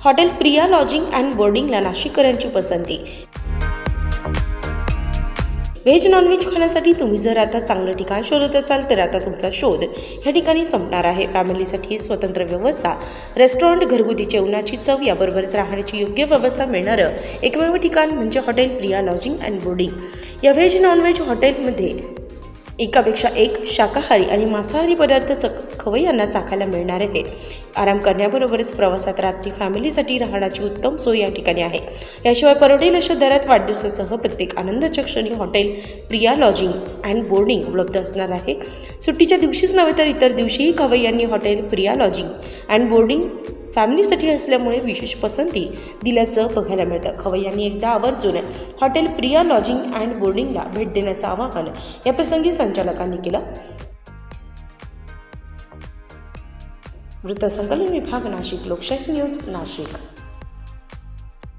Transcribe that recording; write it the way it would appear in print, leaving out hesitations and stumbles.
Hotel Priya lodging and बोर्डिंगला नाशिककरांची पसंती। व्हेज नॉनव्हेज खाण्यासाठी तुम्ही जर आता चांगलं ठिकाण शोधत असाल तर आता तुमचा शोध ह्या ठिकाणी संपणार आहे। फॅमिलीसाठी स्वतंत्र व्यवस्था, रेस्टॉरंट, घरगुती जेवणाची चव याबरोबरच राहण्याची योग्य व्यवस्था मिळणारं एकमेव ठिकाण म्हणजे hotel Priya lodging and boarding. या व्हेज नॉनव्हेज हॉटेलमध्ये एकापेक्षा एक शाकाहारी आणि मांसाहारी पदार्थ खवय्यांना चाखायला मिळणार आहे। आराम करण्याबरोबरच प्रवासात रात्री फॅमिलीसाठी राहण्याची उत्तम सोय या ठिकाणी आहे। याशिवाय परवडेल अशा दरात वाढदिवसासह प्रत्येक आनंदाच्या क्षणी hotel Priya lodging and boarding उपलब्ध असणार आहे। सुट्टीच्या दिवशीच नव्हे तर इतर दिवशीही खवय्यांनी hotel Priya lodging and boarding फॅमिलीसाठी असल्यामुळे विशेष पसंती दिल्याचं बघायला मिळतं। खवय्यांनी एकदा आवर्जून हॉटेल प्रिया लॉजिंग अँड बोर्डिंगला भेट देण्याचं आवाहन या प्रसंगी संचालकांनी केलं। वृत्तसंकलन विभाग, नाशिक, लोकशाही न्यूज, नाशिक।